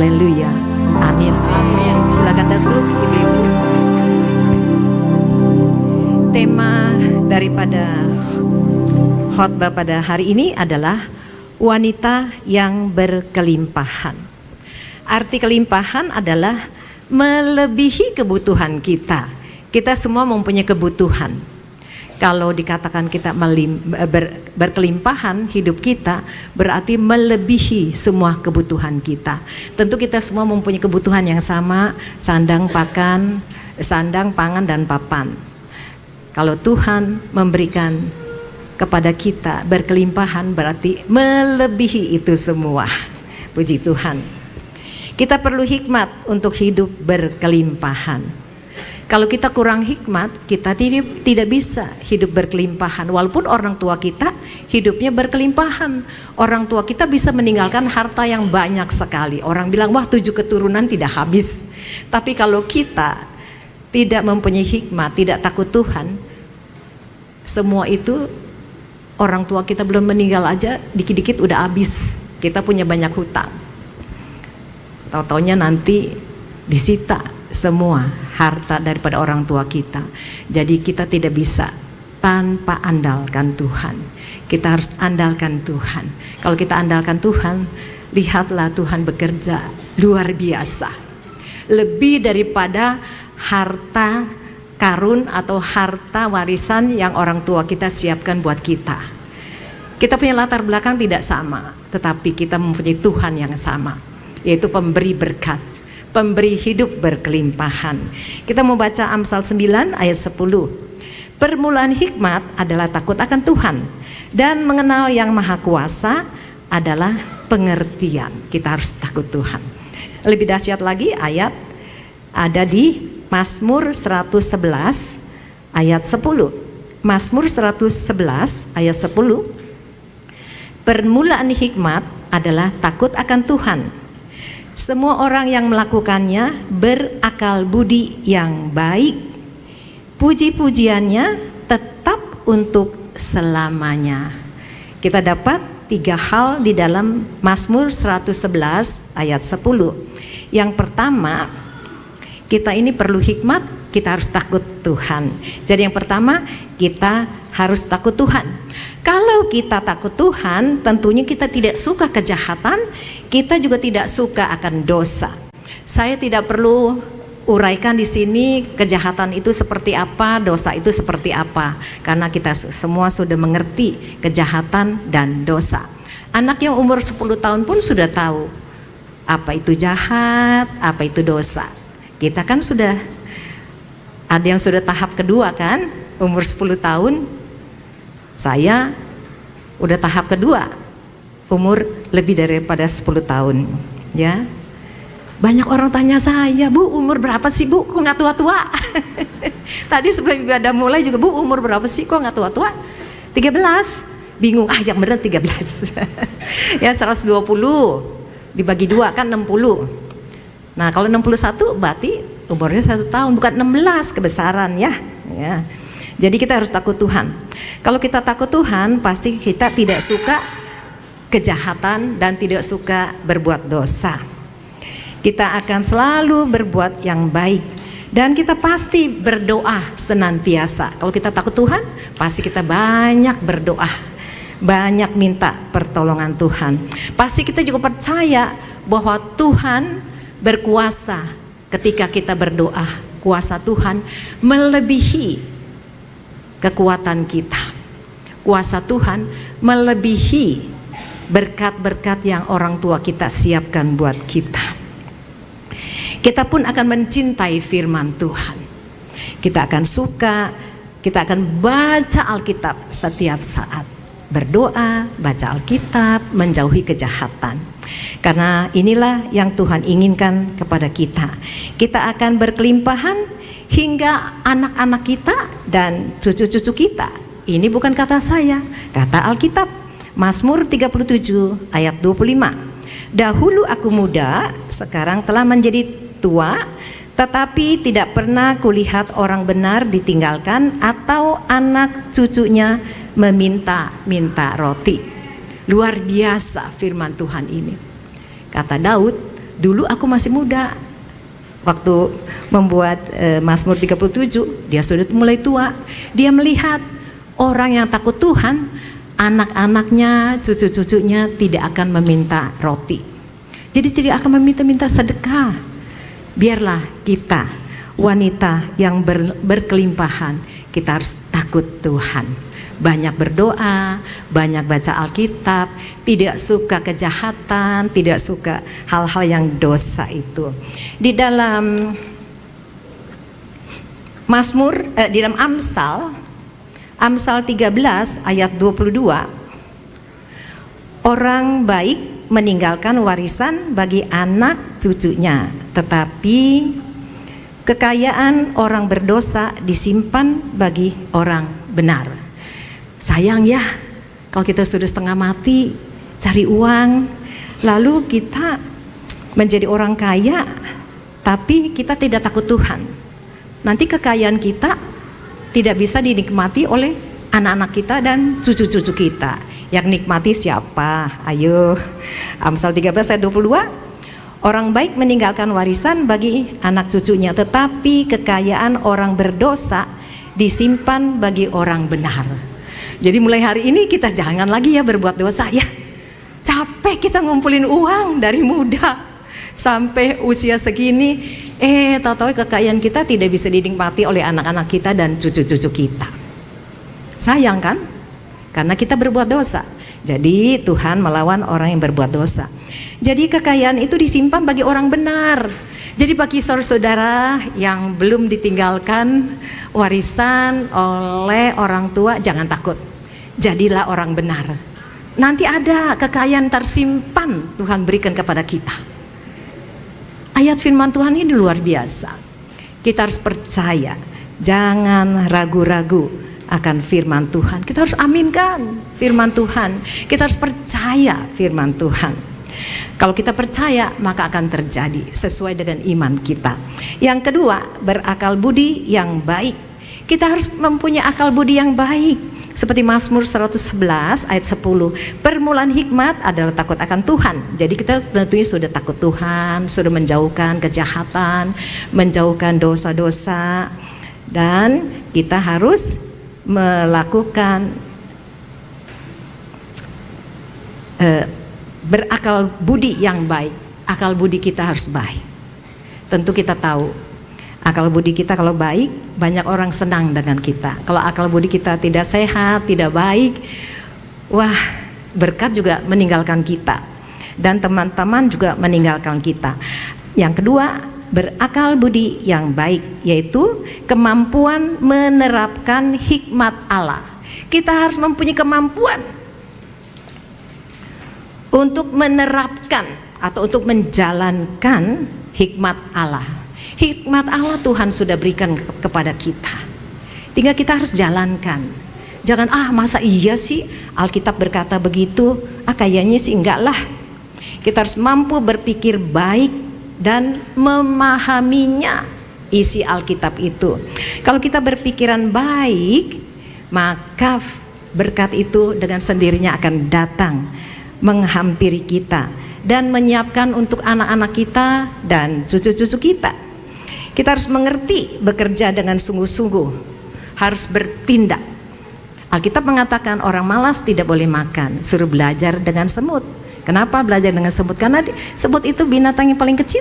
Haleluya. Amin. Amin. Silakan duduk Ibu-ibu. Tema daripada khotbah pada hari ini adalah wanita yang berkelimpahan. Arti kelimpahan adalah melebihi kebutuhan kita. Kita semua mempunyai kebutuhan. Kalau dikatakan kita berkelimpahan hidup kita, berarti melebihi semua kebutuhan kita. Tentu kita semua mempunyai kebutuhan yang sama, sandang, pangan dan papan. Kalau Tuhan memberikan kepada kita berkelimpahan, berarti melebihi itu semua. Puji Tuhan. Kita perlu hikmat untuk hidup berkelimpahan. Kalau kita kurang hikmat, kita tidak bisa hidup berkelimpahan. Walaupun orang tua kita hidupnya berkelimpahan, orang tua kita bisa meninggalkan harta yang banyak sekali. Orang bilang, wah 7 keturunan tidak habis. Tapi kalau kita tidak mempunyai hikmat, tidak takut Tuhan, semua itu orang tua kita belum meninggal aja, dikit-dikit udah habis. Kita punya banyak hutang. Tahu-taunya nanti disita semua harta daripada orang tua kita. Jadi kita tidak bisa tanpa andalkan Tuhan. Kita harus andalkan Tuhan. Kalau kita andalkan Tuhan, lihatlah Tuhan bekerja luar biasa. Lebih daripada harta karun atau harta warisan yang orang tua kita siapkan buat kita. Kita punya latar belakang tidak sama, tetapi kita mempunyai Tuhan yang sama, yaitu pemberi berkat, pemberi hidup berkelimpahan. Kita mau baca Amsal 9 ayat 10. Permulaan hikmat adalah takut akan Tuhan, dan mengenal yang maha kuasa adalah pengertian. Kita harus takut Tuhan. Lebih dahsyat lagi ayat ada di Mazmur 111 ayat 10. Mazmur 111 ayat 10. Permulaan hikmat adalah takut akan Tuhan. Semua orang yang melakukannya berakal budi yang baik. Puji-pujiannya tetap untuk selamanya. Kita dapat 3 hal di dalam Mazmur 111 ayat 10. Yang pertama, kita ini perlu hikmat, kita harus takut Tuhan. Jadi yang pertama, kita harus takut Tuhan. Kalau kita takut Tuhan, tentunya kita tidak suka kejahatan, kita juga tidak suka akan dosa. Saya tidak perlu uraikan di sini kejahatan itu seperti apa, dosa itu seperti apa, karena kita semua sudah mengerti kejahatan dan dosa. Anak yang umur 10 tahun pun sudah tahu apa itu jahat, apa itu dosa. Kita kan sudah ada yang sudah tahap kedua kan, umur 10 tahun. Saya udah tahap kedua, umur lebih daripada 10 tahun, ya. Banyak orang tanya saya, Bu, umur berapa sih, Bu? Kok nggak tua-tua? Tadi sebelum ibadah mulai juga, Bu, umur berapa sih? Kok nggak tua-tua? 13. Bingung, yang bener 13. Ya 120 dibagi 2 kan 60. Nah kalau 61 berarti umurnya 1 tahun, bukan 16, kebesaran ya. Jadi kita harus takut Tuhan. Kalau kita takut Tuhan, pasti kita tidak suka kejahatan dan tidak suka berbuat dosa. Kita akan selalu berbuat yang baik, dan kita pasti berdoa senantiasa. Kalau kita takut Tuhan, pasti kita banyak berdoa, banyak minta pertolongan Tuhan. Pasti kita juga percaya bahwa Tuhan berkuasa. Ketika kita berdoa, kuasa Tuhan melebihi kekuatan kita. Kuasa Tuhan melebihi berkat-berkat yang orang tua kita siapkan buat kita. Kita pun akan mencintai firman Tuhan. Kita akan suka, kita akan baca Alkitab setiap saat. Berdoa, baca Alkitab, menjauhi kejahatan. Karena inilah yang Tuhan inginkan kepada kita. Kita akan berkelimpahan hingga anak-anak kita dan cucu-cucu kita. Ini bukan kata saya, kata Alkitab. Mazmur 37 ayat 25. Dahulu aku muda, sekarang telah menjadi tua, tetapi tidak pernah kulihat orang benar ditinggalkan atau anak cucunya meminta-minta roti. Luar biasa firman Tuhan ini. Kata Daud, Dulu aku masih muda, waktu membuat Mazmur 37, dia sudah mulai tua. Dia melihat orang yang takut Tuhan, anak-anaknya, cucu-cucunya tidak akan meminta roti. Jadi tidak akan meminta sedekah. Biarlah kita, wanita yang berkelimpahan, kita harus takut Tuhan. Banyak berdoa, banyak baca Alkitab, tidak suka kejahatan, tidak suka hal-hal yang dosa itu. Di dalam Mazmur, di dalam Amsal 13 ayat 22, orang baik meninggalkan warisan bagi anak cucunya, tetapi kekayaan orang berdosa disimpan bagi orang benar. Sayang ya, kalau kita sudah setengah mati cari uang, lalu kita menjadi orang kaya, tapi kita tidak takut Tuhan. Nanti kekayaan kita tidak bisa dinikmati oleh anak-anak kita dan cucu-cucu kita. Yang nikmati siapa? Ayo, Amsal 13 ayat 22. Orang baik meninggalkan warisan bagi anak cucunya, tetapi kekayaan orang berdosa disimpan bagi orang benar. Jadi mulai hari ini kita jangan lagi ya berbuat dosa ya. Capek kita ngumpulin uang dari muda sampai usia segini, tahu-tahu kekayaan kita tidak bisa dinikmati oleh anak-anak kita dan cucu-cucu kita. Sayang kan? Karena kita berbuat dosa. Jadi Tuhan melawan orang yang berbuat dosa. Jadi kekayaan itu disimpan bagi orang benar. Jadi bagi saudara-saudara yang belum ditinggalkan warisan oleh orang tua, jangan takut. Jadilah orang benar. Nanti ada kekayaan tersimpan Tuhan berikan kepada kita. Ayat firman Tuhan ini luar biasa. Kita harus percaya, jangan ragu-ragu akan firman Tuhan. Kita harus aminkan firman Tuhan. Kita harus percaya firman Tuhan. Kalau kita percaya, maka akan terjadi sesuai dengan iman kita. Yang kedua, berakal budi yang baik. Kita harus mempunyai akal budi yang baik. Seperti Mazmur 111 ayat 10, permulaan hikmat adalah takut akan Tuhan. Jadi kita tentunya sudah takut Tuhan, sudah menjauhkan kejahatan, menjauhkan dosa-dosa, dan kita harus melakukan berakal budi yang baik. Akal budi kita harus baik. Tentu kita tahu akal budi kita kalau baik, banyak orang senang dengan kita. Kalau akal budi kita tidak sehat, tidak baik, wah, berkat juga meninggalkan kita, dan teman-teman juga meninggalkan kita. Yang kedua, berakal budi yang baik, yaitu kemampuan menerapkan hikmat Allah. Kita harus mempunyai kemampuan untuk menerapkan atau untuk menjalankan hikmat Allah. Hikmat Allah Tuhan sudah berikan kepada kita, tinggal kita harus jalankan. Jangan masa iya sih Alkitab berkata begitu, kayaknya sih enggak lah. Kita harus mampu berpikir baik dan memahaminya, isi Alkitab itu. Kalau kita berpikiran baik, maka berkat itu dengan sendirinya akan datang menghampiri kita dan menyiapkan untuk anak-anak kita dan cucu-cucu kita. Kita harus mengerti bekerja dengan sungguh-sungguh, harus bertindak. Alkitab mengatakan orang malas tidak boleh makan, suruh belajar dengan semut. Kenapa belajar dengan semut? Karena semut itu binatang yang paling kecil,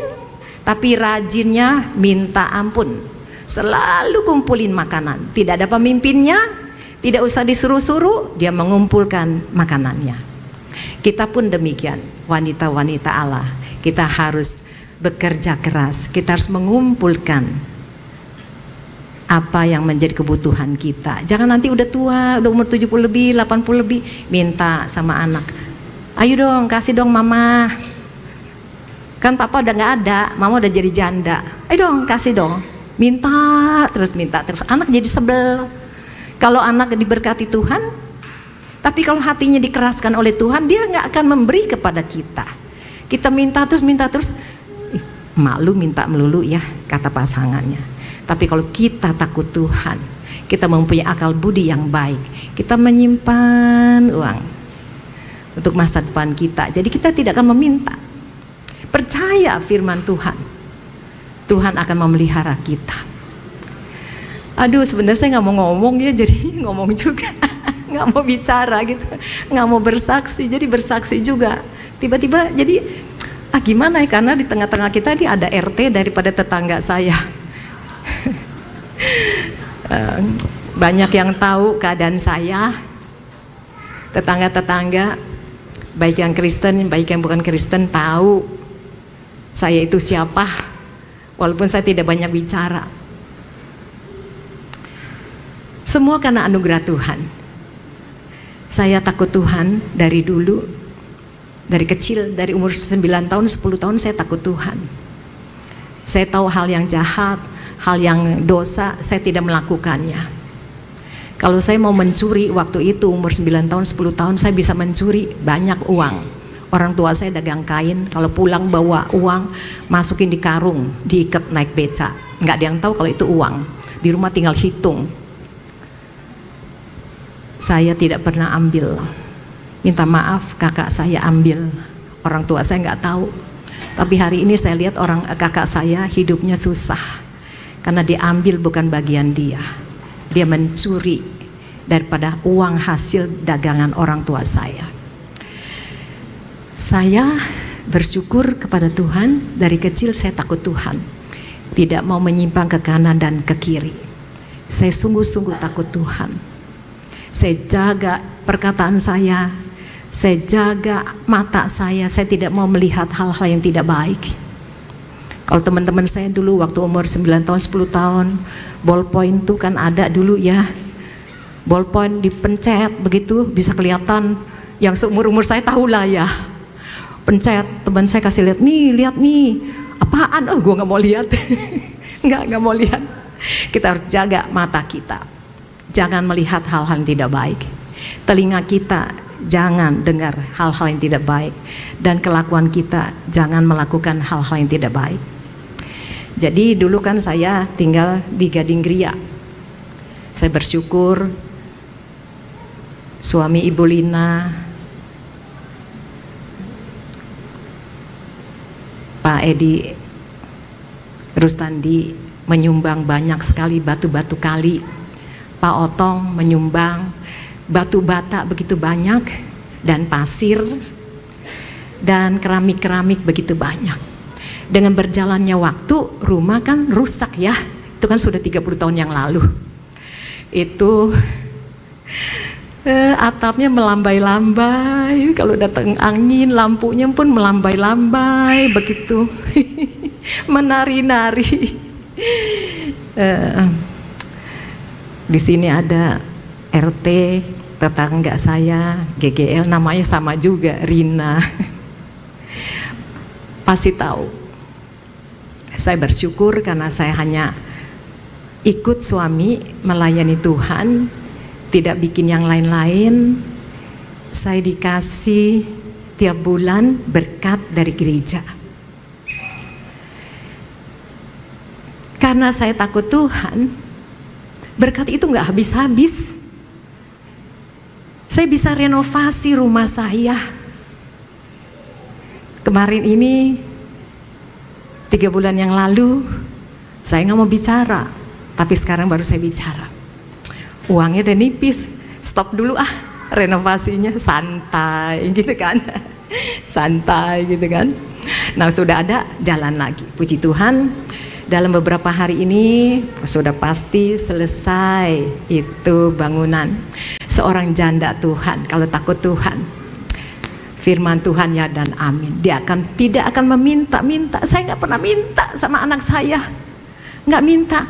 tapi rajinnya minta ampun, selalu kumpulin makanan. Tidak ada pemimpinnya, tidak usah disuruh-suruh, dia mengumpulkan makanannya. Kita pun demikian, wanita-wanita Allah. Kita harus bekerja keras, kita harus mengumpulkan apa yang menjadi kebutuhan kita. Jangan nanti udah tua, udah umur 70 lebih, 80 lebih, minta sama anak, ayo dong kasih dong mama, kan papa udah gak ada, mama udah jadi janda, ayo dong kasih dong. Minta terus, anak jadi sebel. Kalau anak diberkati Tuhan, tapi kalau hatinya dikeraskan oleh Tuhan, dia nggak akan memberi kepada kita. Kita minta terus, malu minta melulu ya, kata pasangannya. Tapi kalau kita takut Tuhan, kita mempunyai akal budi yang baik, kita menyimpan uang untuk masa depan kita. Jadi kita tidak akan meminta. Percaya firman Tuhan. Tuhan akan memelihara kita. Aduh, sebenarnya saya nggak mau ngomong ya, jadi ngomong juga. Nggak mau bicara gitu, nggak mau bersaksi, jadi bersaksi juga. Tiba-tiba jadi gimana ya, karena di tengah-tengah kita ini ada RT daripada tetangga saya. Banyak yang tahu keadaan saya, tetangga-tetangga baik yang Kristen baik yang bukan Kristen tahu saya itu siapa, walaupun saya tidak banyak bicara. Semua karena anugerah Tuhan. Saya takut Tuhan dari dulu, dari kecil, dari umur 9 tahun, 10 tahun saya takut Tuhan. Saya tahu hal yang jahat, hal yang dosa, saya tidak melakukannya. Kalau saya mau mencuri waktu itu umur 9 tahun, 10 tahun, saya bisa mencuri banyak uang. Orang tua saya dagang kain, kalau pulang bawa uang, masukin di karung, diikat naik beca. Nggak ada yang tahu kalau itu uang. Di rumah tinggal hitung. Saya tidak pernah ambil. Minta maaf, kakak saya ambil. Orang tua saya nggak tahu. Tapi hari ini saya lihat kakak saya hidupnya susah. Karena diambil bukan bagian dia. Dia mencuri daripada uang hasil dagangan orang tua saya. Saya bersyukur kepada Tuhan, dari kecil saya takut Tuhan. Tidak mau menyimpang ke kanan dan ke kiri. Saya sungguh-sungguh takut Tuhan. Saya jaga perkataan saya jaga mata saya tidak mau melihat hal-hal yang tidak baik. Kalau teman-teman saya dulu waktu umur 9 tahun, 10 tahun, ballpoint itu kan ada dulu ya. Ballpoint dipencet begitu bisa kelihatan, yang seumur-umur saya tahulah ya. Pencet, teman saya kasih lihat nih, apaan? Oh, gue nggak mau lihat. nggak mau lihat. Kita harus jaga mata kita, jangan melihat hal-hal yang tidak baik. Telinga kita jangan dengar hal-hal yang tidak baik, dan kelakuan kita jangan melakukan hal-hal yang tidak baik. Jadi dulu kan saya tinggal di Gading Gria. Saya bersyukur suami Ibu Lina, Pak Edi Rustandi menyumbang banyak sekali batu-batu kali. Pak Otong menyumbang batu bata begitu banyak, dan pasir dan keramik-keramik begitu banyak. Dengan berjalannya waktu, rumah kan rusak ya. Itu kan sudah 30 tahun yang lalu. Itu atapnya melambai-lambai, kalau datang angin lampunya pun melambai-lambai begitu. Menari-nari. Di sini ada RT tetangga saya, GGL, namanya sama juga, Rina. Pasti tahu. Saya bersyukur karena saya hanya ikut suami melayani Tuhan, tidak bikin yang lain-lain. Saya dikasih tiap bulan berkat dari gereja. Karena saya takut Tuhan, berkat itu nggak habis-habis. Saya bisa renovasi rumah saya. Kemarin ini 3 bulan yang lalu saya nggak mau bicara, tapi sekarang baru saya bicara. Uangnya udah nipis, stop dulu renovasinya, santai gitu kan. Santai gitu kan. Nah sudah ada, jalan lagi. Puji Tuhan, dalam beberapa hari ini sudah pasti selesai itu bangunan. Seorang janda Tuhan, kalau takut Tuhan, firman Tuhan ya dan amin, dia tidak akan meminta-minta. Saya nggak pernah minta sama anak saya, nggak minta.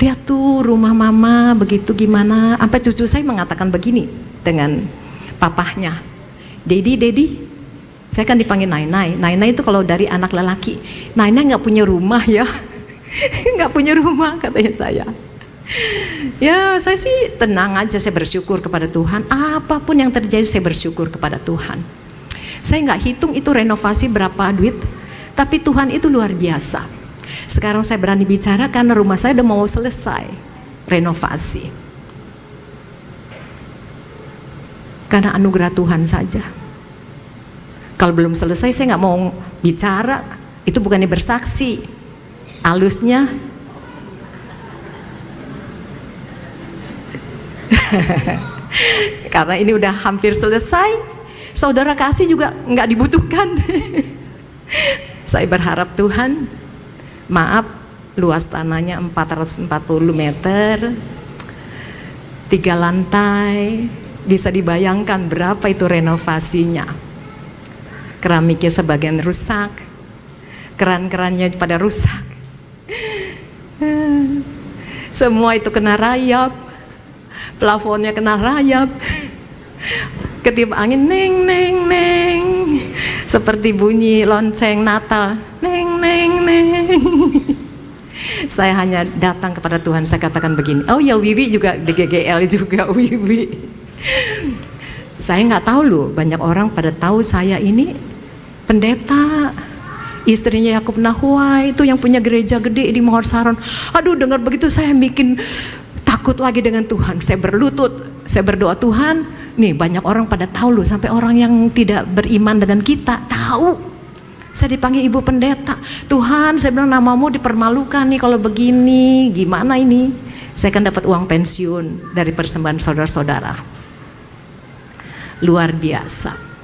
Lihat tuh rumah mama begitu gimana. Sampai cucu saya mengatakan begini dengan papahnya, Dedi, saya kan dipanggil Nainai. Nainai itu kalau dari anak lelaki, Nainai nggak punya rumah ya. Nggak punya rumah katanya saya. Ya saya sih tenang aja, saya bersyukur kepada Tuhan. Apapun yang terjadi saya bersyukur kepada Tuhan. Saya nggak hitung itu renovasi berapa duit, tapi Tuhan itu luar biasa. Sekarang saya berani bicara karena rumah saya udah mau selesai renovasi. Karena anugerah Tuhan saja. Kalau belum selesai saya nggak mau bicara. Itu bukannya bersaksi, halusnya karena ini udah hampir selesai, saudara kasih juga nggak dibutuhkan. Saya berharap Tuhan, maaf, luas tanahnya 440 meter, 3 lantai, bisa dibayangkan berapa itu renovasinya. Keramiknya sebagian rusak, keran-kerannya pada rusak, semua itu kena rayap, plafonnya kena rayap, ketiup angin neng neng neng, seperti bunyi lonceng Natal, neng neng neng. Saya hanya datang kepada Tuhan, saya katakan begini, oh ya Wiwi juga di GGL juga Wiwi. Saya nggak tahu loh, banyak orang pada tahu saya ini pendeta, istrinya Yakub Nahua itu yang punya gereja gede di Mawar Saron. Aduh, dengar begitu saya bikin takut lagi dengan Tuhan. Saya berlutut, saya berdoa, Tuhan, nih banyak orang pada tahu loh, sampai orang yang tidak beriman dengan kita tahu. Saya dipanggil ibu pendeta. Tuhan, saya bilang namamu dipermalukan nih kalau begini, gimana ini? Saya akan dapat uang pensiun dari persembahan saudara-saudara. Luar biasa.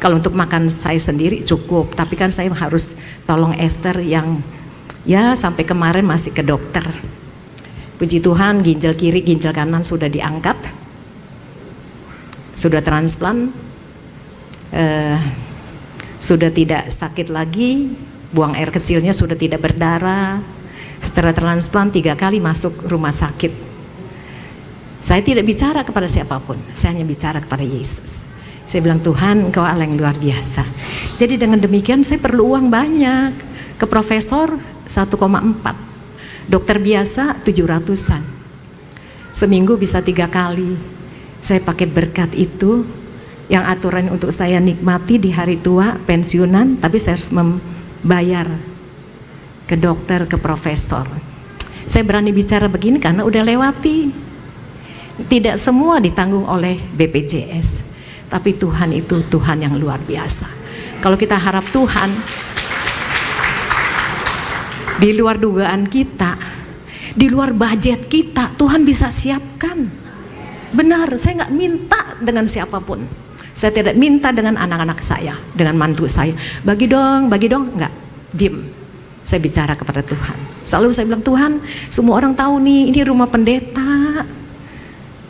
Kalau untuk makan saya sendiri cukup, tapi kan saya harus tolong Esther yang ya sampai kemarin masih ke dokter. Puji Tuhan, ginjal kiri, ginjal kanan sudah diangkat, sudah transplant, sudah tidak sakit lagi, buang air kecilnya sudah tidak berdarah. Setelah transplant 3 kali masuk rumah sakit. Saya tidak bicara kepada siapapun, saya hanya bicara kepada Yesus. Saya bilang, Tuhan, Engkau Allah yang luar biasa. Jadi dengan demikian saya perlu uang banyak. Ke profesor 1,4, dokter biasa 700-an. Seminggu bisa 3 kali. Saya pakai berkat itu, yang aturan untuk saya nikmati di hari tua, pensiunan, tapi saya harus membayar ke dokter, ke profesor. Saya berani bicara begini karena udah lewati. Tidak semua ditanggung oleh BPJS, tapi Tuhan itu Tuhan yang luar biasa. Kalau kita harap Tuhan di luar dugaan kita, di luar budget kita, Tuhan bisa siapkan. Benar, saya nggak minta dengan siapapun. Saya tidak minta dengan anak-anak saya, dengan mantu saya. Bagi dong, nggak, diem. Saya bicara kepada Tuhan. Selalu saya bilang, Tuhan, semua orang tahu nih, ini rumah pendeta.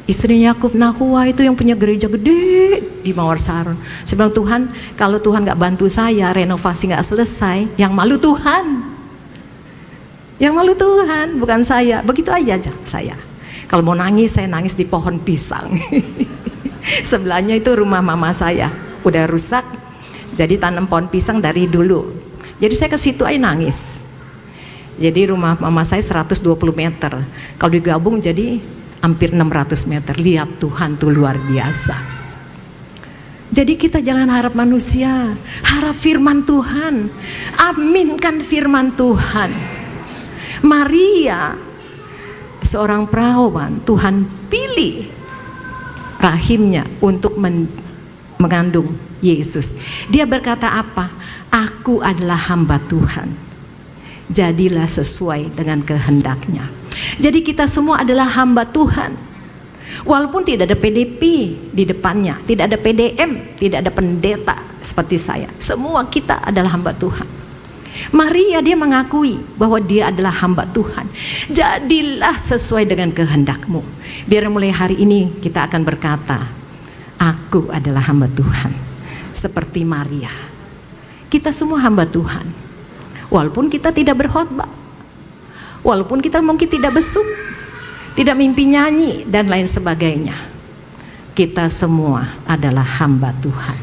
Istrinya Yakub Nahua itu yang punya gereja gede di Mawar Saron. Saya bilang, Tuhan, kalau Tuhan nggak bantu saya, renovasi nggak selesai, yang malu Tuhan. Yang malu Tuhan, bukan saya. Begitu aja saya. Kalau mau nangis, saya nangis di pohon pisang. Sebelahnya itu rumah mama saya, udah rusak. Jadi tanam pohon pisang dari dulu. Jadi saya ke situ aja nangis. Jadi rumah mama saya 120 meter. Kalau digabung jadi hampir 600 meter. Lihat Tuhan tuh luar biasa. Jadi kita jangan harap manusia, harap firman Tuhan. Aminkan firman Tuhan. Maria, seorang perawan, Tuhan pilih rahimnya untuk mengandung Yesus. Dia berkata apa? Aku adalah hamba Tuhan. Jadilah sesuai dengan kehendaknya. Jadi kita semua adalah hamba Tuhan. Walaupun tidak ada PDP di depannya, tidak ada PDM, tidak ada pendeta seperti saya. Semua kita adalah hamba Tuhan. Maria, dia mengakui bahwa dia adalah hamba Tuhan. Jadilah sesuai dengan kehendakmu. Biar mulai hari ini kita akan berkata, aku adalah hamba Tuhan. Seperti Maria. Kita semua hamba Tuhan. Walaupun kita tidak berkhotbah, walaupun kita mungkin tidak besuk, tidak mimpi nyanyi dan lain sebagainya, kita semua adalah hamba Tuhan.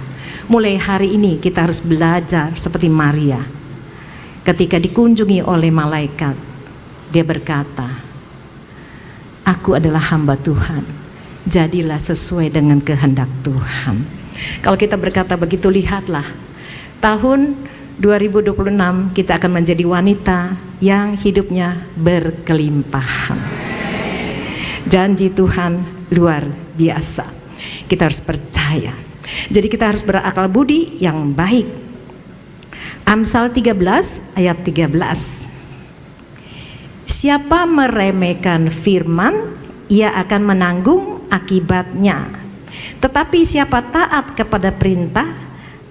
Mulai hari ini kita harus belajar seperti Maria. Ketika dikunjungi oleh malaikat, dia berkata, aku adalah hamba Tuhan, jadilah sesuai dengan kehendak Tuhan. Kalau kita berkata begitu, lihatlah, tahun 2026 kita akan menjadi wanita yang hidupnya berkelimpahan. Janji Tuhan luar biasa. Kita harus percaya. Jadi kita harus berakal budi yang baik. Amsal 13 ayat 13. Siapa meremehkan firman, ia akan menanggung akibatnya. Tetapi siapa taat kepada perintah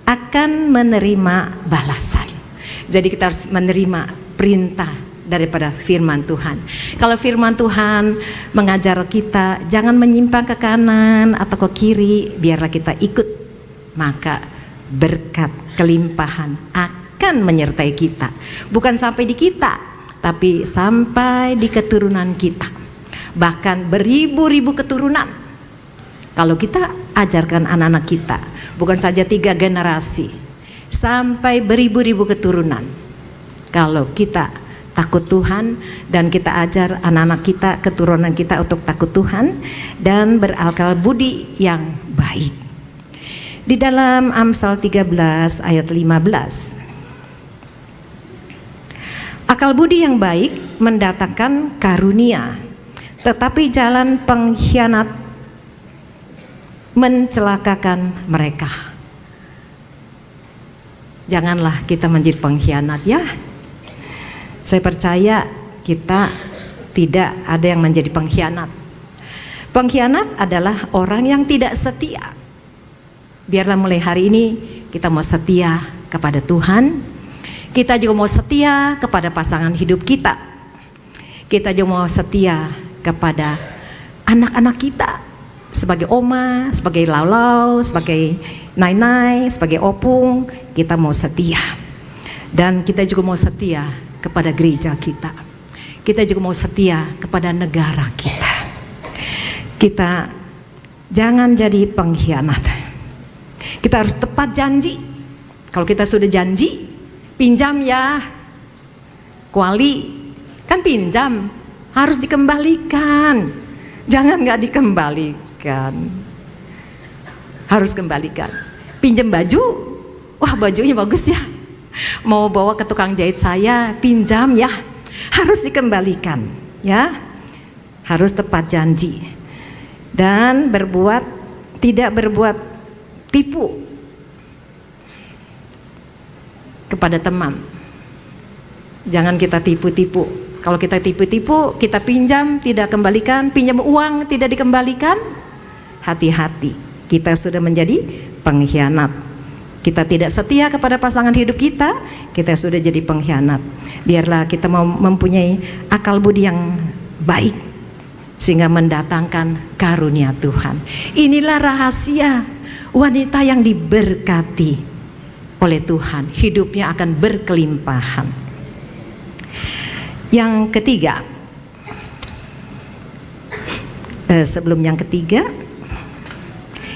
akan menerima balasan. Jadi kita harus menerima perintah daripada firman Tuhan. Kalau firman Tuhan mengajar kita jangan menyimpang ke kanan atau ke kiri, biarlah kita ikut, maka berkat kelimpahan akan menyertai kita. Bukan sampai di kita, tapi sampai di keturunan kita, bahkan beribu-ribu keturunan. Kalau kita ajarkan anak-anak kita, bukan saja 3 generasi, sampai beribu-ribu keturunan. Kalau kita takut Tuhan dan kita ajar anak-anak kita, keturunan kita untuk takut Tuhan dan berakal budi yang baik. Di dalam Amsal 13 ayat 15, akal budi yang baik mendatangkan karunia, tetapi jalan pengkhianat mencelakakan mereka. Janganlah kita menjadi pengkhianat ya. Saya percaya kita tidak ada yang menjadi pengkhianat. Pengkhianat adalah orang yang tidak setia. Biarlah mulai hari ini kita mau setia kepada Tuhan. Kita juga mau setia kepada pasangan hidup kita. Kita juga mau setia kepada anak-anak kita. Sebagai oma, sebagai laulau, sebagai nai-nai, sebagai opung, kita mau setia. Dan kita juga mau setia kepada gereja kita. Kita juga mau setia kepada negara kita. Kita jangan jadi pengkhianat. Kita harus tepat janji. Kalau kita sudah janji, pinjam ya, kuali kan pinjam, harus dikembalikan. Jangan nggak dikembalikan, harus kembalikan. Pinjam baju, wah bajunya bagus ya, mau bawa ke tukang jahit saya, pinjam ya, harus dikembalikan ya, harus tepat janji. Dan tidak berbuat tipu kepada teman. Jangan kita tipu-tipu. Kalau kita tipu-tipu, kita pinjam tidak kembalikan, pinjam uang tidak dikembalikan, hati-hati, kita sudah menjadi pengkhianat. Kita tidak setia kepada pasangan hidup kita, kita sudah jadi pengkhianat. Biarlah kita mau mempunyai akal budi yang baik sehingga mendatangkan karunia Tuhan. Inilah rahasia wanita yang diberkati oleh Tuhan, hidupnya akan berkelimpahan. Yang ketiga, sebelum yang ketiga,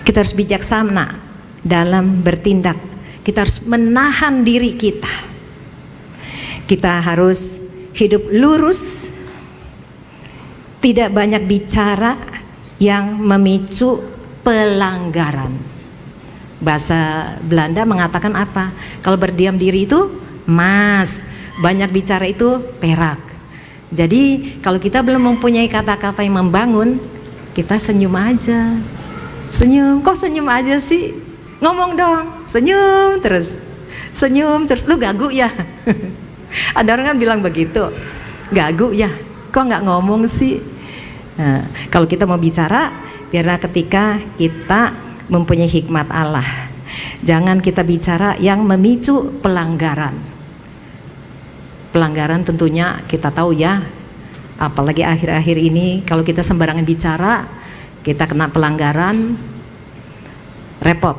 kita harus bijaksana dalam bertindak. Kita harus menahan diri kita. Kita harus hidup lurus, tidak banyak bicara yang memicu pelanggaran. Bahasa Belanda mengatakan apa? Kalau berdiam diri itu emas, banyak bicara itu perak. Jadi kalau kita belum mempunyai kata-kata yang membangun, kita senyum aja. Senyum, kok senyum aja sih? Ngomong dong, senyum terus. Senyum terus, lu gagu ya? Ada orang kan bilang begitu, gagu ya? Kok nggak ngomong sih? Nah, kalau kita mau bicara, biarlah ketika kita mempunyai hikmat Allah. Jangan kita bicara yang memicu pelanggaran. Pelanggaran tentunya kita tahu ya, apalagi akhir-akhir ini kalau kita sembarangan bicara, kita kena pelanggaran, repot.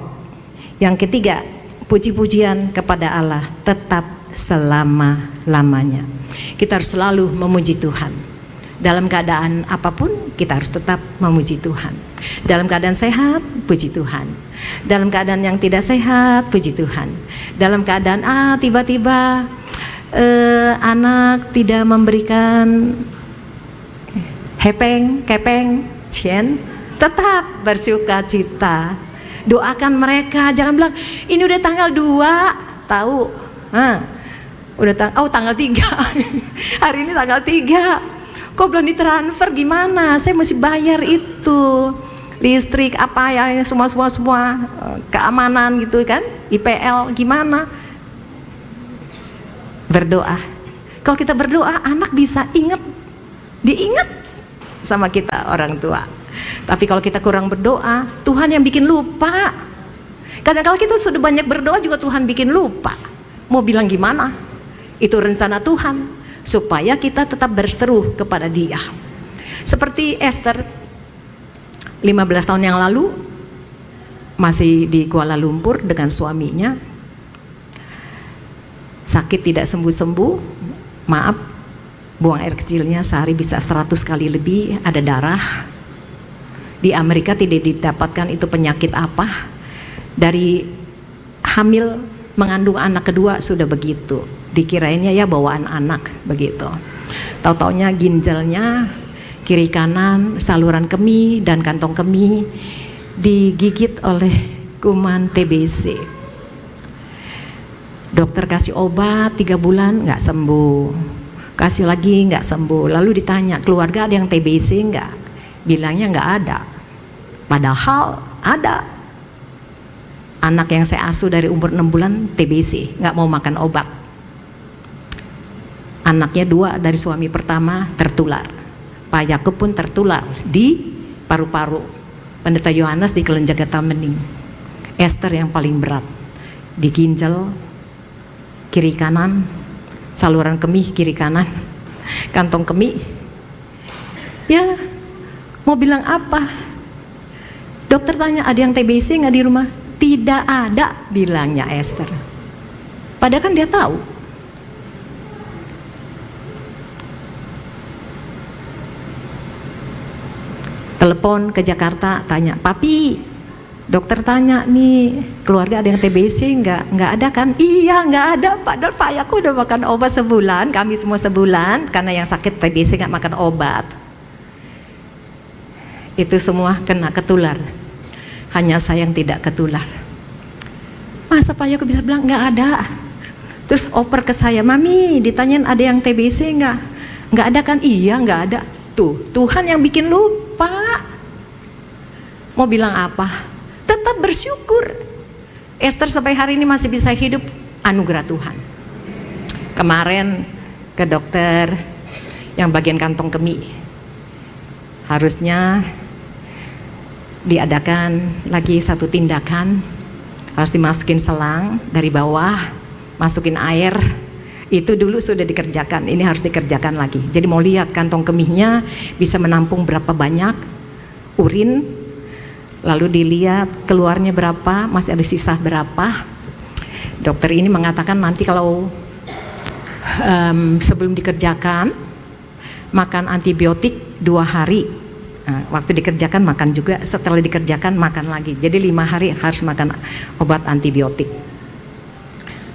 Yang ketiga, puji-pujian kepada Allah tetap selama-lamanya. Kita harus selalu memuji Tuhan. Dalam keadaan apapun kita harus tetap memuji Tuhan. Dalam keadaan sehat, puji Tuhan. Dalam keadaan yang tidak sehat, puji Tuhan. Dalam keadaan tiba-tiba anak tidak memberikan kepeng, cien, tetap bersukacita. Doakan mereka, jangan bilang ini udah tanggal 2, tahu? Tanggal 3. Hari ini tanggal 3. Kok belum ditransfer, gimana? Saya mesti bayar itu listrik apa ya, semua keamanan gitu kan, IPL gimana? berdoa. Kalau kita berdoa, anak bisa diingat sama kita orang tua. Tapi kalau kita kurang berdoa, Tuhan yang bikin lupa. Kadang-kadang kita sudah banyak berdoa juga Tuhan bikin lupa. Mau bilang gimana? Itu rencana Tuhan supaya kita tetap berseru kepada Dia. Seperti Esther 15 tahun yang lalu masih di Kuala Lumpur dengan suaminya, sakit tidak sembuh-sembuh, maaf, buang air kecilnya sehari bisa 100 kali lebih, ada darah. Di Amerika tidak didapatkan itu penyakit apa. Dari hamil mengandung anak kedua sudah begitu, dikirainnya ya bawaan anak begitu. Tahu-taunya ginjalnya kiri kanan, saluran kemih dan kantong kemih digigit oleh kuman TBC. Dokter kasih obat 3 bulan nggak sembuh, kasih lagi nggak sembuh. Lalu ditanya keluarga ada yang TBC nggak? Bilangnya nggak ada. Padahal ada. Anak yang saya asuh dari umur 6 bulan TBC, nggak mau makan obat. Anaknya 2 dari suami pertama tertular. Pak Yakub pun tertular di paru-paru. Pendeta Yohanes di kelenjar getah bening. Esther yang paling berat di ginjal kiri kanan, saluran kemih kiri kanan, kantong kemih. Ya, mau bilang apa? Dokter tanya ada yang TBC nggak di rumah? Tidak ada, bilangnya Esther. Padahal kan dia tahu. Telepon ke Jakarta, tanya, papi, dokter tanya nih, keluarga ada yang TBC nggak? Nggak ada kan? Iya nggak ada. Padahal Pak aku udah makan obat sebulan, kami semua sebulan, karena yang sakit TBC nggak makan obat. Itu semua kena ketular. Hanya saya yang tidak ketular. Masa Pak Yakub bisa bilang nggak ada? Terus oper ke saya, mami ditanyain ada yang TBC nggak? Nggak ada kan? Iya nggak ada. Tuh Tuhan yang bikin lupa. Mau bilang apa? Tetap bersyukur. Esther sampai hari ini masih bisa hidup, anugerah Tuhan. Kemarin ke dokter yang bagian kantong kemih, harusnya diadakan lagi satu tindakan, harus dimasukin selang dari bawah, masukin air. Itu dulu sudah dikerjakan, ini harus dikerjakan lagi. Jadi mau lihat kantong kemihnya bisa menampung berapa banyak urin, lalu dilihat keluarnya berapa, masih ada sisa berapa. Dokter ini mengatakan nanti kalau sebelum dikerjakan makan antibiotik 2 hari. Nah, waktu dikerjakan makan juga, setelah dikerjakan makan lagi. Jadi 5 hari harus makan obat antibiotik.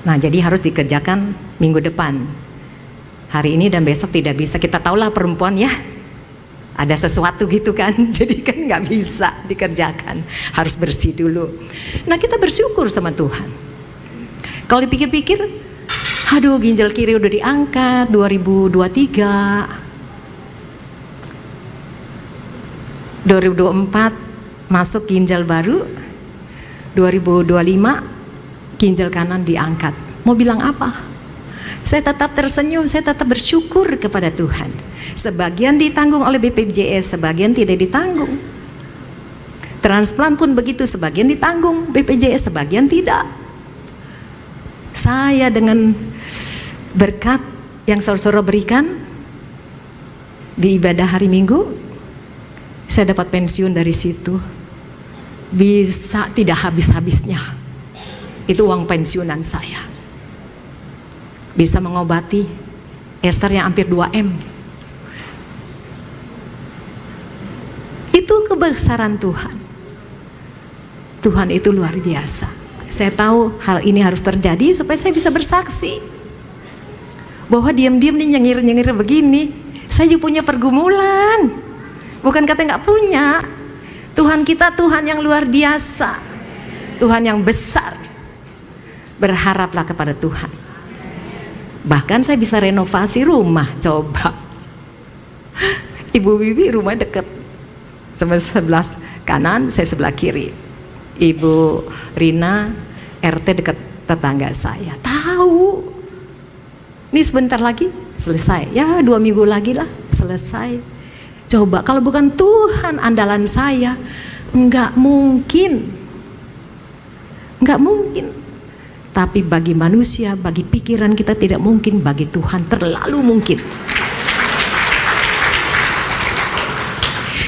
Nah, jadi harus dikerjakan minggu depan. Hari ini dan besok tidak bisa. Kita tahulah perempuan ya, ada sesuatu gitu kan. Jadi kan nggak bisa dikerjakan, harus bersih dulu. Nah, kita bersyukur sama Tuhan. Kalau dipikir-pikir, aduh ginjal kiri udah diangkat 2023. 2024 masuk ginjal baru, 2025 ginjal kanan diangkat. Mau bilang apa? Saya tetap tersenyum, saya tetap bersyukur kepada Tuhan. Sebagian ditanggung oleh BPJS, sebagian tidak ditanggung. Transplant pun begitu, sebagian ditanggung BPJS, sebagian tidak. Saya dengan berkat yang saudara berikan di ibadah hari Minggu, saya dapat pensiun dari situ, bisa tidak habis-habisnya. Itu uang pensiunan saya. Bisa mengobati Esther yang hampir 2M. Itu kebesaran Tuhan. Tuhan itu luar biasa. Saya tahu hal ini harus terjadi supaya saya bisa bersaksi bahwa diam-diam nih nyengir-nyengir begini, saya juga punya pergumulan. Bukan kata nggak punya. Tuhan kita Tuhan yang luar biasa, Tuhan yang besar. Berharaplah kepada Tuhan. Bahkan saya bisa renovasi rumah. Coba Ibu Wiwi rumah deket, sebelah kanan, saya sebelah kiri. Ibu Rina RT dekat tetangga saya. Tahu Ini sebentar lagi selesai. Ya 2 minggu lagi lah selesai. Coba kalau bukan Tuhan andalan saya, nggak mungkin. Nggak mungkin. Tapi bagi manusia, bagi pikiran kita tidak mungkin, bagi Tuhan terlalu mungkin.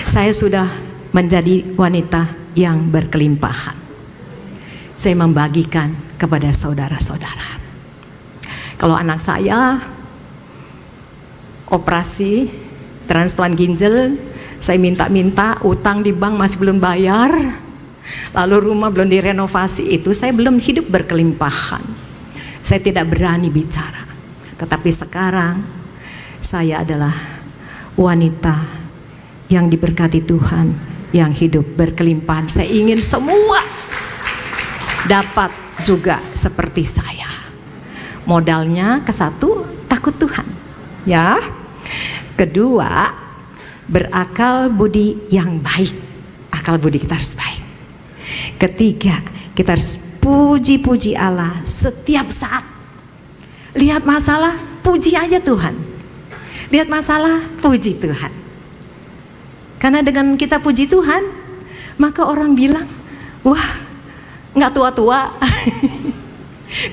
Saya sudah menjadi wanita yang berkelimpahan. Saya membagikan kepada saudara-saudara. Kalau anak saya operasi transplant ginjal, saya minta-minta, utang di bank masih belum bayar, lalu rumah belum direnovasi, itu saya belum hidup berkelimpahan. Saya tidak berani bicara. Tetapi sekarang saya adalah wanita yang diberkati Tuhan, yang hidup berkelimpahan. Saya ingin semua dapat juga seperti saya. Modalnya kesatu, takut Tuhan, ya. Kedua, berakal budi yang baik. Akal budi kita harus baik. Ketiga, kita harus puji-puji Allah setiap saat. Lihat masalah, puji aja Tuhan. Lihat masalah, puji Tuhan. Karena dengan kita puji Tuhan, maka orang bilang, wah, nggak tua-tua.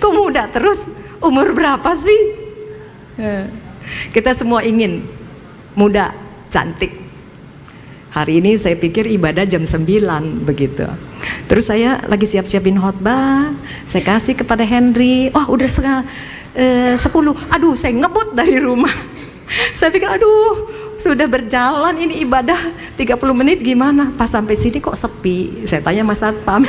Kok muda terus? Umur berapa sih? Kita semua ingin muda, cantik. Hari ini saya pikir ibadah jam 9 begitu. Terus saya lagi siap-siapin khotbah, saya kasih kepada Henry, oh udah setengah 10. Aduh, saya ngebut dari rumah. Saya pikir aduh, sudah berjalan ini ibadah 30 menit gimana? Pas sampai sini kok sepi. Saya tanya Mas Satpam.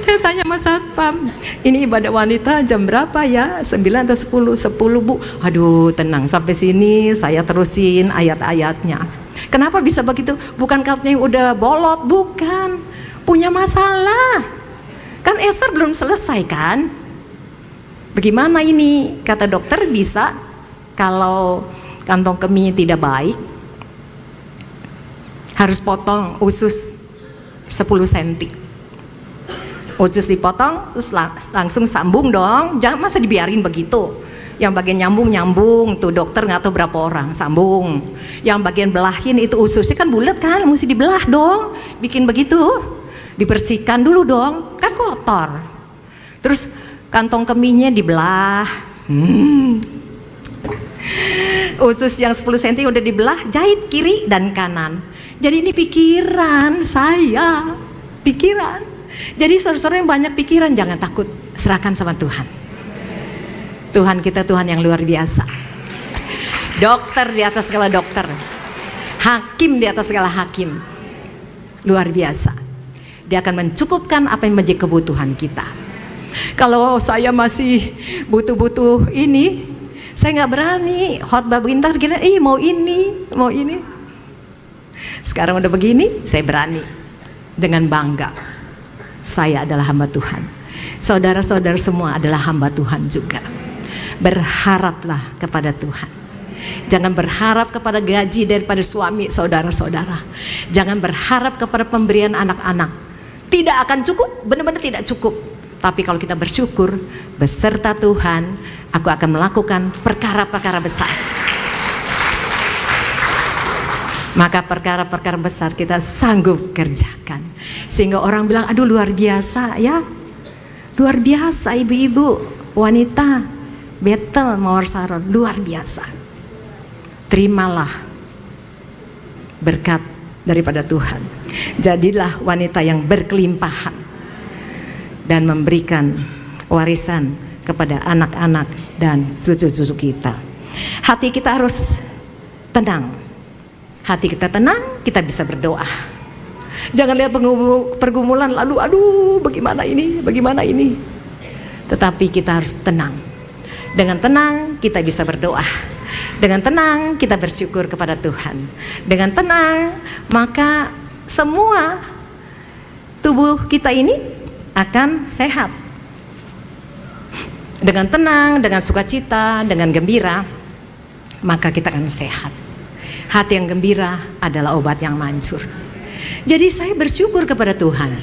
Saya tanya Mas Satpam, ini ibadah wanita jam berapa ya? 9 atau 10? 10 Bu. Aduh, tenang, sampai sini saya terusin ayat-ayatnya. Kenapa bisa begitu? Bukan katanya udah bolot, bukan. Punya masalah. Kan Esther belum selesai kan? Bagaimana ini? Kata dokter bisa kalau kantong kemihnya tidak baik, harus potong usus 10 cm. Usus dipotong, terus langsung sambung dong. Jangan masa dibiarin begitu. Yang bagian nyambung tuh dokter nggak tahu berapa orang sambung. Yang bagian belahin itu ususnya kan bulat kan, mesti dibelah dong. Bikin begitu, dibersihkan dulu dong, kan kotor. Terus kantong kemihnya dibelah. Usus yang 10 cm udah dibelah, jahit kiri dan kanan. Jadi ini pikiran saya, pikiran. Jadi saudara-saudara yang banyak pikiran, jangan takut, serahkan sama Tuhan. Tuhan kita Tuhan yang luar biasa. Dokter di atas segala dokter, hakim di atas segala hakim, luar biasa. Dia akan mencukupkan apa yang menjadi kebutuhan kita. Kalau saya masih butuh-butuh ini, saya nggak berani khotbah bentar, kira mau ini. Sekarang udah begini, saya berani dengan bangga. Saya adalah hamba Tuhan. Saudara-saudara semua adalah hamba Tuhan juga. Berharaplah kepada Tuhan. Jangan berharap kepada gaji daripada suami saudara-saudara. Jangan berharap kepada pemberian anak-anak. Tidak akan cukup, benar-benar tidak cukup. Tapi kalau kita bersyukur, beserta Tuhan, aku akan melakukan perkara-perkara besar. Maka perkara-perkara besar kita sanggup kerjakan. Sehingga orang bilang, aduh luar biasa ya. Luar biasa ibu-ibu, wanita, Bethel, Mawar Saron, luar biasa. Terimalah berkat daripada Tuhan. Jadilah wanita yang berkelimpahan dan memberikan warisan kepada anak-anak dan cucu-cucu kita. Hati kita harus tenang. Hati kita tenang, kita bisa berdoa. Jangan lihat pergumulan lalu aduh bagaimana ini. Tetapi kita harus tenang. Dengan tenang kita bisa berdoa. Dengan tenang kita bersyukur kepada Tuhan. Dengan tenang maka semua tubuh kita ini akan sehat. Dengan tenang, dengan sukacita, dengan gembira, maka kita akan sehat. Hati yang gembira adalah obat yang manjur. Jadi saya bersyukur kepada Tuhan.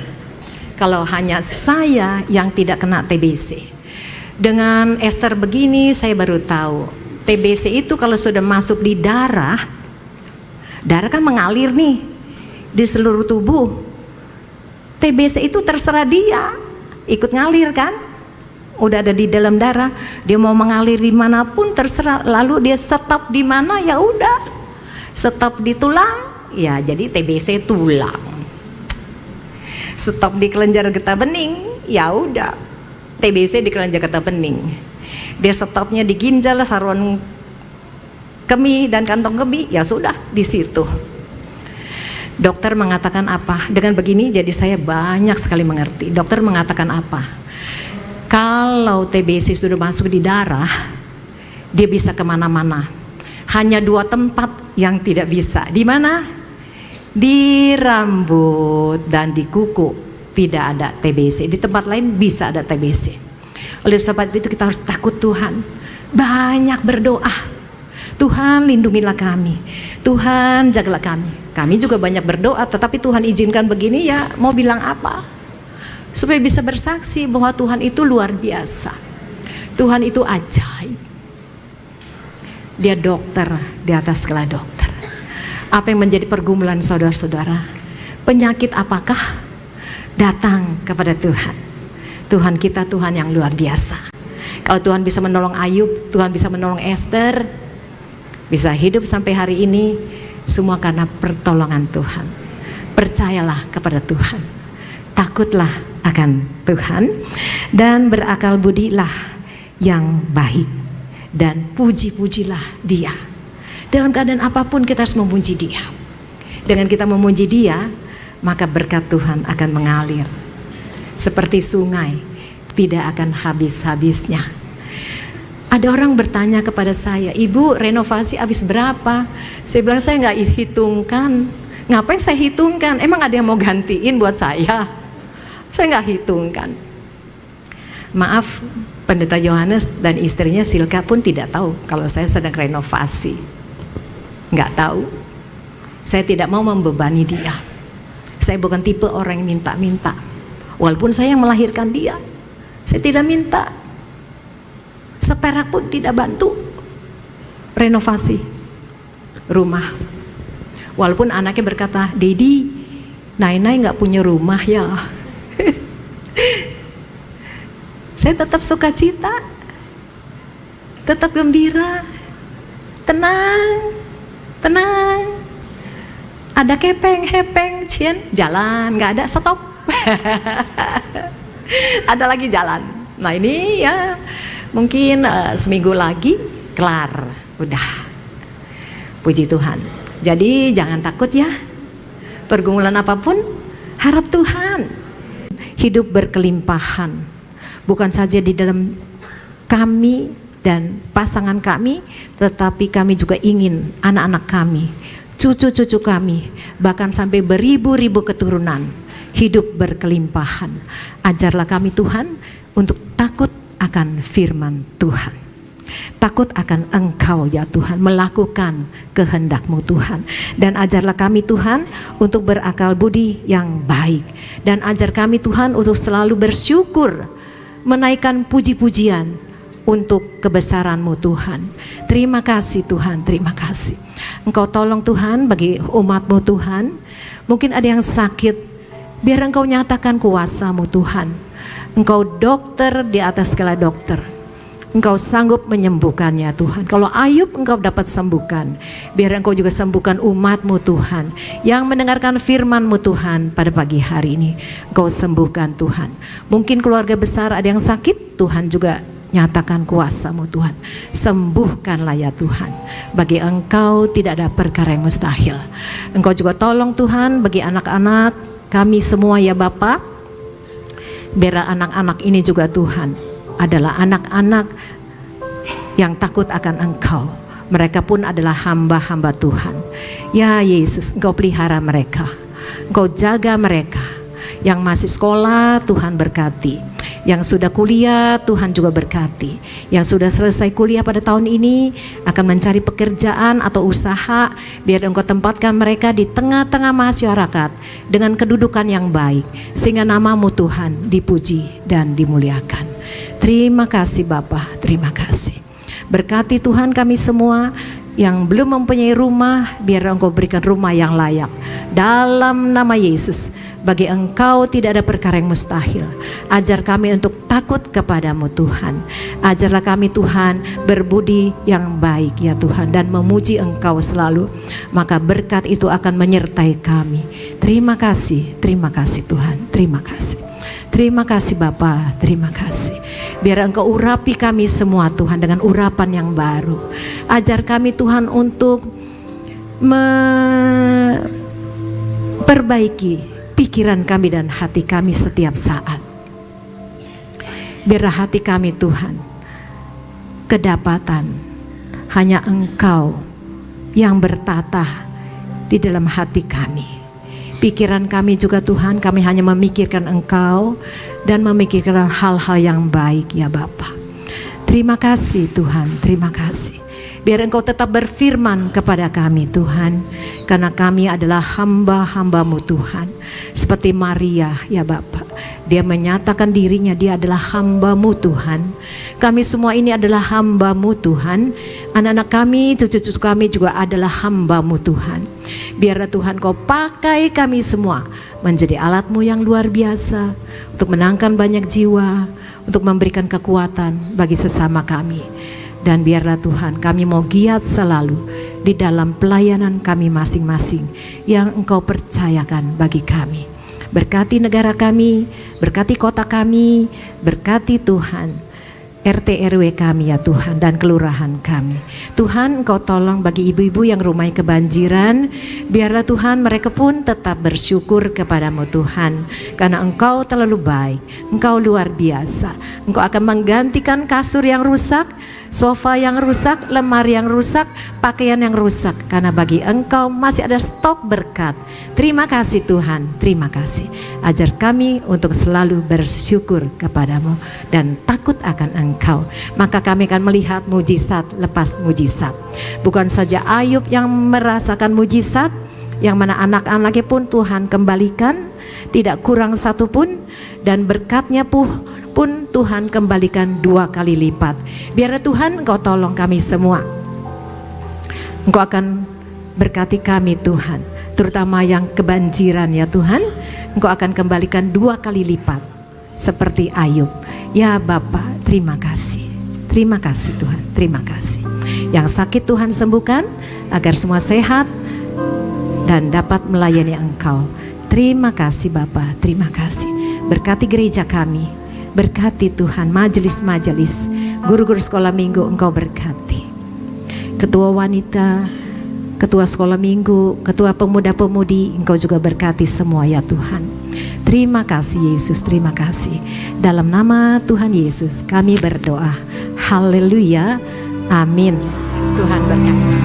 Kalau hanya saya yang tidak kena TBC, Dengan ester begini saya baru tahu, TBC itu kalau sudah masuk di darah, darah kan mengalir nih di seluruh tubuh. TBC itu terserah dia, ikut ngalir kan? Udah ada di dalam darah, dia mau mengalir dimanapun terserah. Lalu dia stop di mana, ya udah, stop di tulang, ya jadi TBC tulang. Stop di kelenjar getah bening, ya udah, TBC di kelenjar getah bening. Dia stopnya di ginjal, saluran kemih dan kantong kemih, ya sudah di situ. Dokter mengatakan apa? Dengan begini jadi saya banyak sekali mengerti. Dokter mengatakan apa? Kalau TBC sudah masuk di darah, dia bisa kemana-mana. Hanya 2 tempat yang tidak bisa. Di mana? Di rambut dan di kuku tidak ada TBC. Di tempat lain bisa ada TBC. Oleh sebab itu kita harus takut Tuhan. Banyak berdoa. Tuhan lindungilah kami. Tuhan jagalah kami. Kami juga banyak berdoa, tetapi Tuhan izinkan begini, ya mau bilang apa? Supaya bisa bersaksi bahwa Tuhan itu luar biasa. Tuhan itu ajaib. Dia dokter di atas segala dokter. Apa yang menjadi pergumulan saudara-saudara? Penyakit apakah? Datang kepada Tuhan. Tuhan kita Tuhan yang luar biasa. Kalau Tuhan bisa menolong Ayub, Tuhan bisa menolong Ester, bisa hidup sampai hari ini, semua karena pertolongan Tuhan. Percayalah kepada Tuhan, takutlah akan Tuhan, dan berakal budilah yang baik, dan puji-pujilah Dia. Dalam keadaan apapun kita harus memuji Dia. Dengan kita memuji Dia, maka berkat Tuhan akan mengalir seperti sungai, tidak akan habis-habisnya. Ada orang bertanya kepada saya, Ibu renovasi habis berapa? Saya bilang saya nggak hitungkan. Ngapain saya hitungkan? Emang ada yang mau gantiin buat saya? Saya nggak hitungkan. Maaf, Pendeta Yohanes dan istrinya Silka pun tidak tahu kalau saya sedang renovasi. Nggak tahu. Saya tidak mau membebani dia. Saya bukan tipe orang yang minta-minta. Walaupun saya yang melahirkan dia, saya tidak minta. Seperak pun tidak bantu renovasi rumah. Walaupun anaknya berkata, Dedi, Nai nggak punya rumah ya. Saya tetap sukacita, tetap gembira, tenang, tenang. Ada kepeng-hepeng, cien, jalan, nggak ada, stop. Ada lagi jalan. Nah ini ya mungkin seminggu lagi kelar, udah. Puji Tuhan. Jadi jangan takut ya. Pergumulan apapun, harap Tuhan. Hidup berkelimpahan, bukan saja di dalam kami dan pasangan kami, tetapi kami juga ingin anak-anak kami, cucu-cucu kami, bahkan sampai beribu-ribu keturunan hidup berkelimpahan. Ajarlah kami Tuhan untuk takut akan firman Tuhan, takut akan Engkau ya Tuhan, melakukan kehendak-Mu Tuhan. Dan ajarlah kami Tuhan untuk berakal budi yang baik, dan ajar kami Tuhan untuk selalu bersyukur, menaikkan puji-pujian untuk kebesaran-Mu Tuhan. Terima kasih Tuhan, terima kasih. Engkau tolong Tuhan bagi umat-Mu Tuhan. Mungkin ada yang sakit, biar Engkau nyatakan kuasa-Mu Tuhan. Engkau dokter di atas segala dokter. Engkau sanggup menyembuhkannya Tuhan. Kalau Ayub Engkau dapat sembuhkan, biar Engkau juga sembuhkan umat-Mu Tuhan yang mendengarkan firman-Mu Tuhan pada pagi hari ini. Engkau sembuhkan Tuhan. Mungkin keluarga besar ada yang sakit, Tuhan juga nyatakan kuasa-Mu Tuhan. Sembuhkanlah ya Tuhan. Bagi Engkau tidak ada perkara yang mustahil. Engkau juga tolong Tuhan bagi anak-anak kami semua ya Bapa. Biar anak-anak ini juga Tuhan adalah anak-anak yang takut akan Engkau. Mereka pun adalah hamba-hamba Tuhan. Ya Yesus, Engkau pelihara mereka, Engkau jaga mereka. Yang masih sekolah Tuhan berkati, yang sudah kuliah Tuhan juga berkati, yang sudah selesai kuliah pada tahun ini akan mencari pekerjaan atau usaha, biar Engkau tempatkan mereka di tengah-tengah masyarakat dengan kedudukan yang baik, sehingga nama-Mu Tuhan dipuji dan dimuliakan. Terima kasih Bapa, terima kasih. Berkati Tuhan kami semua yang belum mempunyai rumah, biar Engkau berikan rumah yang layak. Dalam nama Yesus, bagi Engkau tidak ada perkara yang mustahil. Ajar kami untuk takut kepadamu Tuhan. Ajarlah kami Tuhan berbudi yang baik ya Tuhan, dan memuji Engkau selalu. Maka berkat itu akan menyertai kami. Terima kasih Tuhan, terima kasih. Terima kasih Bapa, terima kasih. Biar Engkau urapi kami semua Tuhan dengan urapan yang baru. Ajar kami Tuhan untuk memperbaiki pikiran kami dan hati kami setiap saat. Biarlah hati kami Tuhan kedapatan hanya Engkau yang bertatah di dalam hati kami. Pikiran kami juga Tuhan, kami hanya memikirkan Engkau dan memikirkan hal-hal yang baik ya Bapa. Terima kasih Tuhan, terima kasih. Biar Engkau tetap berfirman kepada kami Tuhan, karena kami adalah hamba-hamba-Mu Tuhan. Seperti Maria ya Bapa, dia menyatakan dirinya dia adalah hamba-Mu Tuhan. Kami semua ini adalah hamba-Mu Tuhan. Anak-anak kami, cucu-cucu kami juga adalah hamba-Mu Tuhan. Biarlah Tuhan Kau pakai kami semua menjadi alat-Mu yang luar biasa, untuk menangkan banyak jiwa, untuk memberikan kekuatan bagi sesama kami. Dan biarlah Tuhan kami mau giat selalu di dalam pelayanan kami masing-masing yang Engkau percayakan bagi kami. Berkati negara kami, berkati kota kami, berkati Tuhan RT RW kami ya Tuhan, dan kelurahan kami. Tuhan Engkau tolong bagi ibu-ibu yang rumahnya kebanjiran. Biarlah Tuhan mereka pun tetap bersyukur kepadamu Tuhan, karena Engkau terlalu baik, Engkau luar biasa. Engkau akan menggantikan kasur yang rusak, sofa yang rusak, lemari yang rusak, pakaian yang rusak, karena bagi Engkau masih ada stok berkat. Terima kasih Tuhan, terima kasih. Ajar kami untuk selalu bersyukur kepadamu dan takut akan Engkau. Maka kami akan melihat mujizat lepas mujizat. Bukan saja Ayub yang merasakan mujizat, yang mana anak-anaknya pun Tuhan kembalikan, tidak kurang satu pun, dan berkatnya pun Tuhan kembalikan 2 kali lipat. Biar Tuhan Engkau tolong kami semua. Engkau akan berkati kami Tuhan, terutama yang kebanjiran ya Tuhan. Engkau akan kembalikan 2 kali lipat seperti Ayub. Ya Bapa, terima kasih. Terima kasih Tuhan, terima kasih. Yang sakit Tuhan sembuhkan, agar semua sehat dan dapat melayani Engkau. Terima kasih Bapa, terima kasih. Berkati gereja kami, berkati Tuhan majelis-majelis, guru-guru sekolah minggu Engkau berkati. Ketua wanita, ketua sekolah minggu, ketua pemuda-pemudi, Engkau juga berkati semua ya Tuhan. Terima kasih Yesus, terima kasih. Dalam nama Tuhan Yesus kami berdoa. Haleluya, amin. Tuhan berkati.